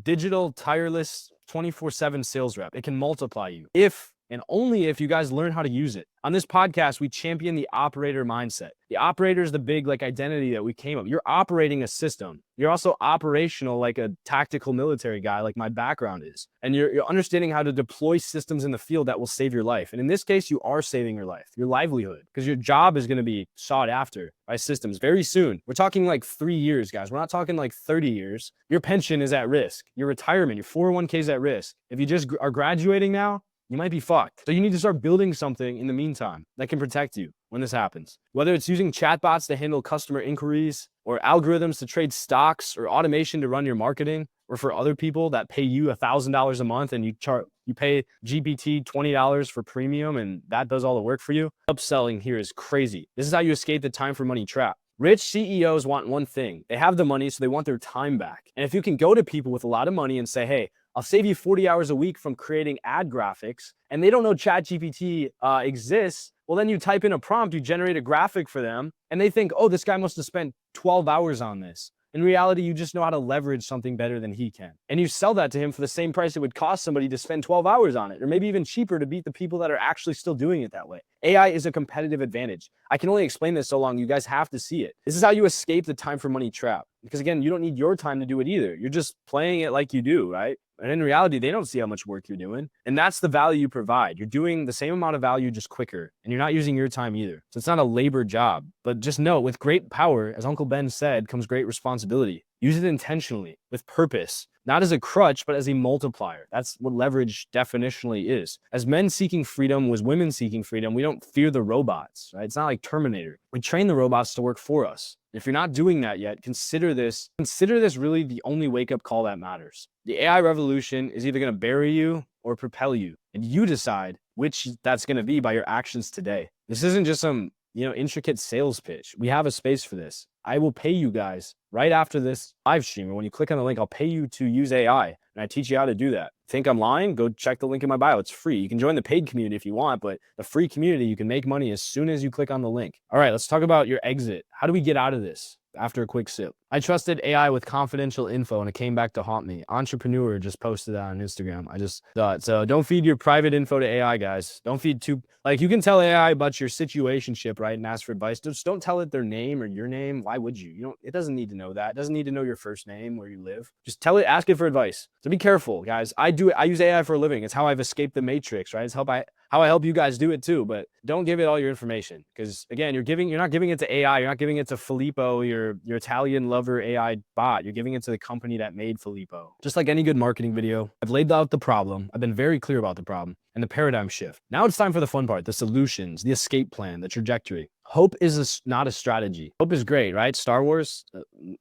digital, tireless, 24/7 sales rep. It can multiply you if and only if you guys learn how to use it. On this podcast, we champion the operator mindset. The operator is the big identity that we came up. You're operating a system. You're also operational like a tactical military guy, like my background is. And you're understanding how to deploy systems in the field that will save your life. And in this case, you are saving your life, your livelihood, because your job is going to be sought after by systems very soon. We're talking like 3 years, guys. We're not talking like 30 years. Your pension is at risk. Your retirement, your 401k is at risk. If you just are graduating now, you might be fucked. So you need to start building something in the meantime that can protect you when this happens. Whether it's using chatbots to handle customer inquiries, or algorithms to trade stocks, or automation to run your marketing, or for other people that pay you $1,000 a month and you pay GPT $20 for premium and that does all the work for you. Upselling here is crazy. This is how you escape the time for money trap. Rich CEOs want one thing. They have the money, so they want their time back. And if you can go to people with a lot of money and say, hey, I'll save you 40 hours a week from creating ad graphics, and they don't know ChatGPT exists, well, then you type in a prompt, you generate a graphic for them, and they think, oh, this guy must have spent 12 hours on this. In reality, you just know how to leverage something better than he can. And you sell that to him for the same price it would cost somebody to spend 12 hours on it, or maybe even cheaper to beat the people that are actually still doing it that way. AI is a competitive advantage. I can only explain this so long. You guys have to see it. This is how you escape the time for money trap. Because again, you don't need your time to do it either. You're just playing it like you do, right? And in reality, they don't see how much work you're doing. And that's the value you provide. You're doing the same amount of value, just quicker. And you're not using your time either. So it's not a labor job. But just know, with great power, as Uncle Ben said, comes great responsibility. Use it intentionally, with purpose. Not as a crutch, but as a multiplier. That's what leverage definitionally is. As men seeking freedom, was women seeking freedom, we don't fear the robots, right? It's not like Terminator. We train the robots to work for us. If you're not doing that yet, consider this really the only wake-up call that matters. The AI revolution is either going to bury you or propel you, and you decide which that's going to be by your actions today. This isn't just some, intricate sales pitch. We have a space for this. I will pay you guys right after this live stream. And when you click on the link, I'll pay you to use AI. And I teach you how to do that. Think I'm lying? Go check the link in my bio. It's free. You can join the paid community if you want, but the free community, you can make money as soon as you click on the link. All right, let's talk about your exit. How do we get out of this? After a quick sip. I trusted AI with confidential info and it came back to haunt me. Entrepreneur just posted that on Instagram. I just thought, so don't feed your private info to AI, guys. Don't feed you can tell AI about your situationship, right? And ask for advice. Just don't tell it their name or your name. Why would you? It doesn't need to know that. It doesn't need to know your first name, where you live. Just ask it for advice. So be careful, guys. I use AI for a living. It's how I've escaped the matrix, right? It's how I help you guys do it too, but don't give it all your information. Because again, you're not giving it to AI. You're not giving it to Filippo, your Italian lover AI bot. You're giving it to the company that made Filippo. Just like any good marketing video, I've laid out the problem. I've been very clear about the problem and the paradigm shift. Now it's time for the fun part, the solutions, the escape plan, the trajectory. Hope is not a strategy. Hope is great, right? Star Wars,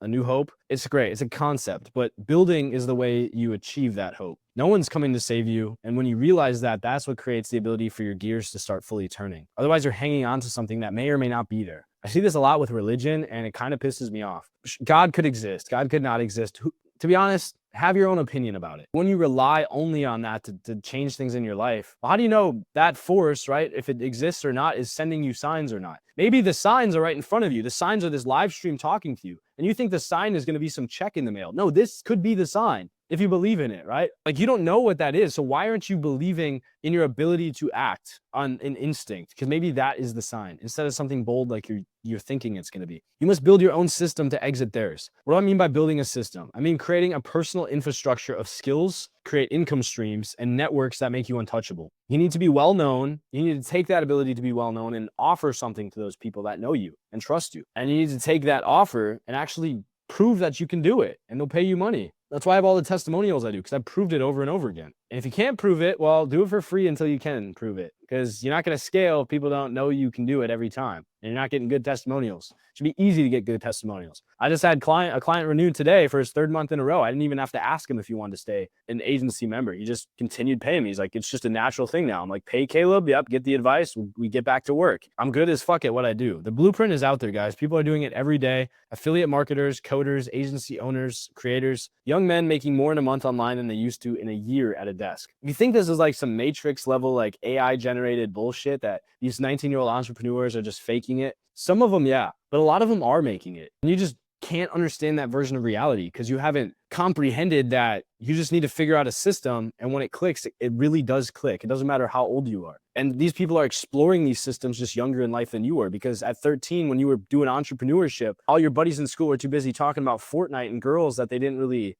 A New Hope, it's great. It's a concept, but building is the way you achieve that hope. No one's coming to save you. And when you realize that, that's what creates the ability for your gears to start fully turning. Otherwise, you're hanging on to something that may or may not be there. I see this a lot with religion, and it kind of pisses me off. God could exist. God could not exist. To be honest, have your own opinion about it. When you rely only on that to change things in your life, well, how do you know that force, right, if it exists or not, is sending you signs or not? Maybe the signs are right in front of you. The signs are this live stream talking to you, and you think the sign is going to be some check in the mail. No, this could be the sign if you believe in it, right? Like, you don't know what that is. So why aren't you believing in your ability to act on an instinct? Because maybe that is the sign instead of something bold like you're thinking it's going to be. You must build your own system to exit theirs. What do I mean by building a system? I mean creating a personal infrastructure of skills, create income streams, and networks that make you untouchable. You need to be well known. You need to take that ability to be well known and offer something to those people that know you and trust you. And you need to take that offer and actually prove that you can do it, and they'll pay you money. That's why I have all the testimonials I do, because I've proved it over and over again. And if you can't prove it, well, do it for free until you can prove it, because you're not going to scale if people don't know you can do it every time. And you're not getting good testimonials. It should be easy to get good testimonials. I just had a client renewed today for his 3rd month in a row. I didn't even have to ask him if he wanted to stay an agency member. He just continued paying me. He's like, it's just a natural thing now. I'm like, pay Caleb. Yep. Get the advice. We get back to work. I'm good as fuck at what I do. The blueprint is out there, guys. People are doing it every day. Affiliate marketers, coders, agency owners, creators, young men making more in a month online than they used to in a year at a desk. You think this is like some Matrix level, like AI generated bullshit that these 19-year-old entrepreneurs are just faking it? Some of them, yeah, but a lot of them are making it. And you just can't understand that version of reality because you haven't comprehended that you just need to figure out a system. And when it clicks, it really does click. It doesn't matter how old you are. And these people are exploring these systems just younger in life than you were, because at 13, when you were doing entrepreneurship, all your buddies in school were too busy talking about Fortnite and girls that they didn't really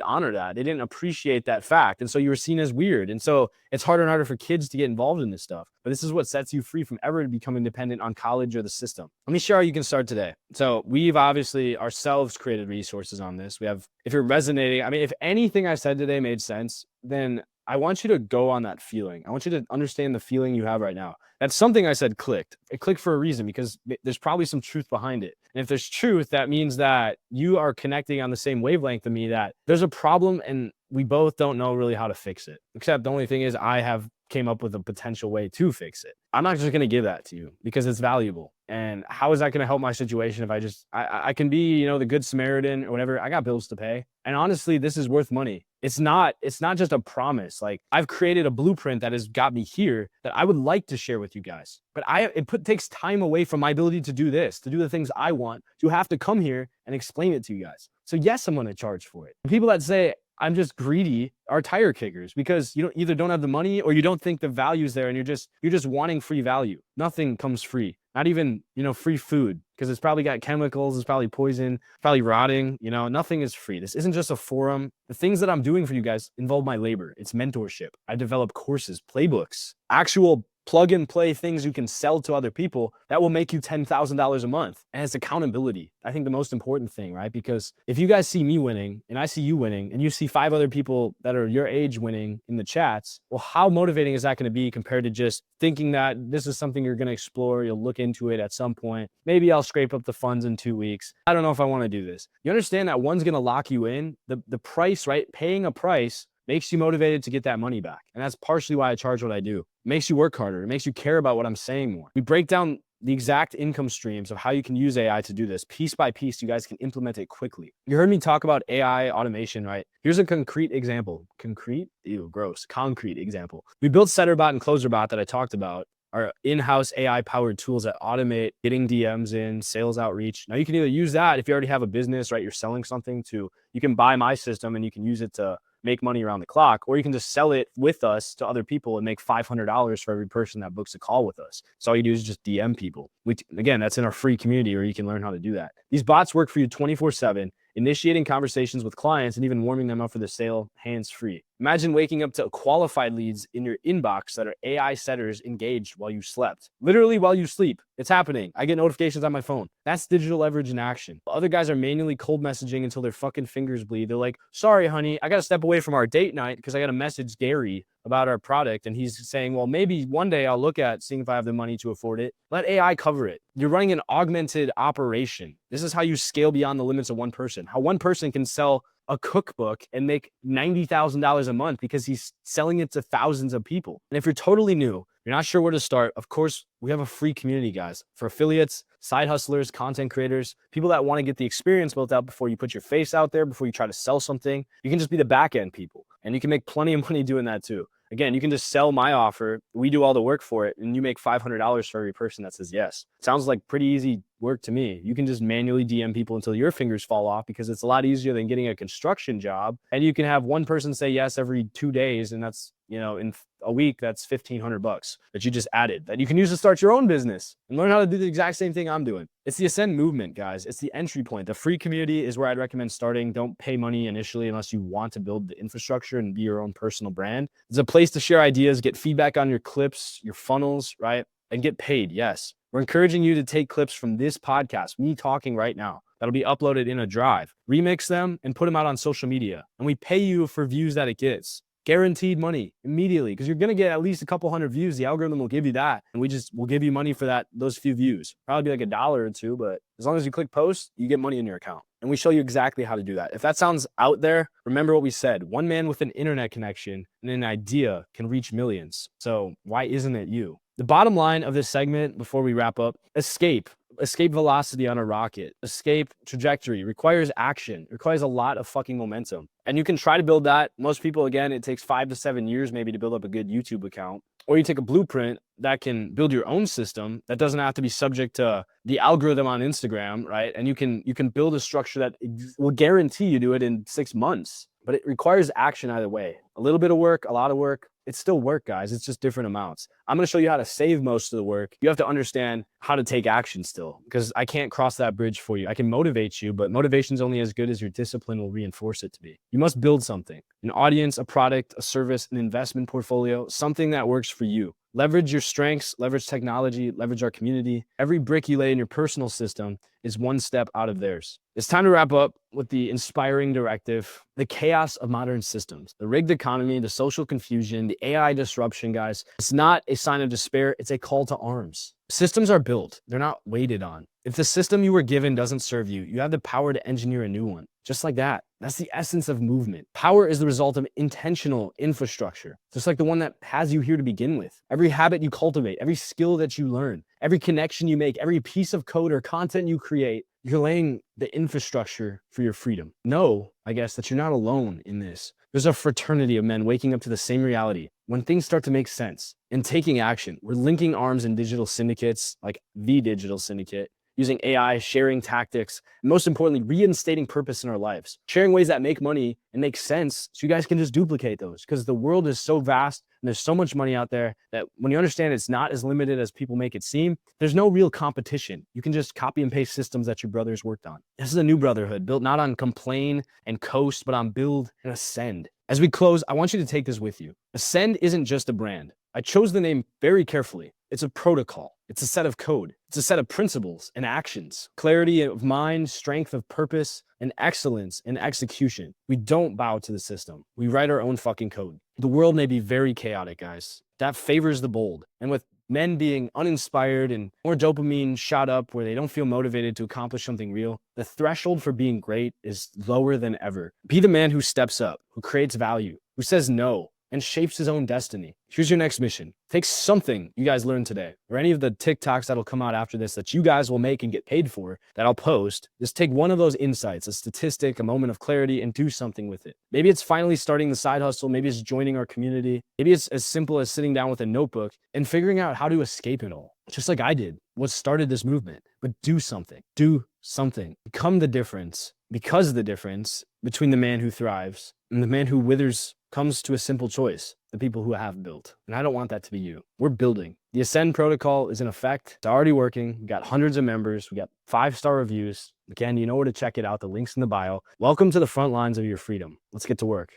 honor that. They didn't appreciate that fact. And so you were seen as weird. And so it's harder and harder for kids to get involved in this stuff. But this is what sets you free from ever becoming dependent on college or the system. Let me share how you can start today. So we've obviously ourselves created resources on this. We have, if you're resonating, I mean, if anything I said today made sense, then I want you to go on that feeling. I want you to understand the feeling you have right now. That's something I said clicked. It clicked for a reason, because there's probably some truth behind it. And if there's truth, that means that you are connecting on the same wavelength of me, that there's a problem and we both don't know really how to fix it. Except the only thing is I have came up with a potential way to fix it. I'm not just going to give that to you because it's valuable. And how is that going to help my situation if I can be, the good Samaritan or whatever? I got bills to pay. And honestly, this is worth money. It's not just a promise. Like, I've created a blueprint that has got me here that I would like to share with you guys. But it takes time away from my ability to do this, to do the things I want, to have to come here and explain it to you guys. So yes, I'm going to charge for it. The people that say I'm just greedy are tire kickers, because you either don't have the money or you don't think the value's there, and you're just wanting free value. Nothing comes free. Not even, free food, because it's probably got chemicals, it's probably poison, it's probably rotting. Nothing is free. This isn't just a forum. The things that I'm doing for you guys involve my labor. It's mentorship. I develop courses, playbooks, actual plug and play things you can sell to other people that will make you $10,000 a month. And it's accountability. I think the most important thing, right? Because if you guys see me winning and I see you winning and you see 5 other people that are your age winning in the chats, well, how motivating is that going to be compared to just thinking that this is something you're going to explore? You'll look into it at some point. Maybe I'll scrape up the funds in 2 weeks. I don't know if I want to do this. You understand that one's going to lock you in. The price, right? Paying a price makes you motivated to get that money back. And that's partially why I charge what I do. It makes you work harder. It makes you care about what I'm saying more. We break down the exact income streams of how you can use AI to do this piece by piece. You guys can implement it quickly. You heard me talk about AI automation, right? Here's a concrete example. Concrete? Ew, gross. Concrete example. We built SetterBot and CloserBot that I talked about, our in-house AI-powered tools that automate getting DMs in, sales outreach. Now, you can either use that if you already have a business, right? You're selling something to, you can buy my system and you can use it to make money around the clock, or you can just sell it with us to other people and make $500 for every person that books a call with us. So all you do is just DM people. Again, that's in our free community where you can learn how to do that. These bots work for you 24/7, initiating conversations with clients and even warming them up for the sale hands-free. Imagine waking up to qualified leads in your inbox that are AI setters engaged while you slept. Literally while you sleep. It's happening. I get notifications on my phone. That's digital leverage in action. Other guys are manually cold messaging until their fucking fingers bleed. They're like, sorry, honey, I got to step away from our date night because I got to message Gary about our product. And he's saying, well, maybe one day I'll look at seeing if I have the money to afford it. Let AI cover it. You're running an augmented operation. This is how you scale beyond the limits of one person. How one person can sell a cookbook and make $90,000 a month because he's selling it to thousands of people. And if you're totally new, you're not sure where to start, of course, we have a free community, guys, for affiliates, side hustlers, content creators, people that want to get the experience built out before you put your face out there, before you try to sell something. You can just be the back end people, and you can make plenty of money doing that too. Again, you can just sell my offer. We do all the work for it, and you make $500 for every person that says yes. Sounds like pretty easy work to me. You can just manually DM people until your fingers fall off, because it's a lot easier than getting a construction job. And you can have one person say yes every 2 days, and that's, in a week, that's $1,500 that you just added that you can use to start your own business and learn how to do the exact same thing I'm doing. It's the Ascend movement, guys. It's the entry point. The free community is where I'd recommend starting. Don't pay money initially unless you want to build the infrastructure and be your own personal brand. It's a place to share ideas, get feedback on your clips, your funnels, right? And get paid. Yes. We're encouraging you to take clips from this podcast, me talking right now, that'll be uploaded in a drive, remix them and put them out on social media. And we pay you for views that it gets. guaranteed money immediately, because you're going to get at least a couple hundred views. The algorithm will give you that, and we'll give you money for those few views. Probably be like $1 or $2, but as long as you click post, you get money in your account. And we show you exactly how to do that. If that sounds out there, remember what we said. One man with an internet connection and an idea can reach millions. So why isn't it you? The bottom line of this segment before we wrap up: escape velocity on a rocket, escape trajectory requires action, requires a lot of fucking momentum. And you can try to build that. Most people, again, it takes 5 to 7 years maybe to build up a good YouTube account. Or you take a blueprint that can build your own system that doesn't have to be subject to the algorithm on Instagram, right? And you can build a structure that will guarantee you do it in 6 months. But it requires action either way. A little bit of work, a lot of work. It's still work, guys. It's just different amounts. I'm going to show you how to save most of the work. You have to understand how to take action still, because I can't cross that bridge for you. I can motivate you, but motivation's only as good as your discipline will reinforce it to be. You must build something: an audience, a product, a service, an investment portfolio, something that works for you. Leverage your strengths, leverage technology, leverage our community. Every brick you lay in your personal system is one step out of theirs. It's time to wrap up with the inspiring directive: the chaos of modern systems, the rigged economy, the social confusion, the AI disruption, guys. It's not a sign of despair. It's a call to arms. Systems are built. They're not waited on. If the system you were given doesn't serve you, you have the power to engineer a new one. Just like that. That's the essence of movement. Power is the result of intentional infrastructure, just like the one that has you here to begin with. Every habit you cultivate, every skill that you learn, every connection you make, every piece of code or content you create, you're laying the infrastructure for your freedom. Know, I guess, that you're not alone in this. There's a fraternity of men waking up to the same reality. When things start to make sense and taking action, we're linking arms in digital syndicates like the Digital Syndicate, using AI, sharing tactics, and most importantly, reinstating purpose in our lives, sharing ways that make money and make sense so you guys can just duplicate those, because the world is so vast and there's so much money out there that when you understand it's not as limited as people make it seem, there's no real competition. You can just copy and paste systems that your brothers worked on. This is a new brotherhood built not on complain and coast, but on build and ascend. As we close, I want you to take this with you. Ascend isn't just a brand. I chose the name very carefully. It's a protocol. It's a set of code. It's a set of principles and actions, clarity of mind, strength of purpose, and excellence in execution. We don't bow to the system. We write our own fucking code. The world may be very chaotic, guys. That favors the bold. And with men being uninspired and more dopamine shot up where they don't feel motivated to accomplish something real, the threshold for being great is lower than ever. Be the man who steps up, who creates value, who says no, and shapes his own destiny. Here's your next mission. Take something you guys learned today, or any of the TikToks that'll come out after this that you guys will make and get paid for, that I'll post. Just take one of those insights, a statistic, a moment of clarity, and do something with it. Maybe it's finally starting the side hustle. Maybe it's joining our community. Maybe it's as simple as sitting down with a notebook and figuring out how to escape it all, just like I did, what started this movement. But do something. Do something. Become the difference, because the difference between the man who thrives and the man who withers comes to a simple choice: the people who have built. And I don't want that to be you. We're building. The Ascend protocol is in effect. It's already working. We got hundreds of members. We got 5-star reviews. Again, you know where to check it out. The link's in the bio. Welcome to the front lines of your freedom. Let's get to work.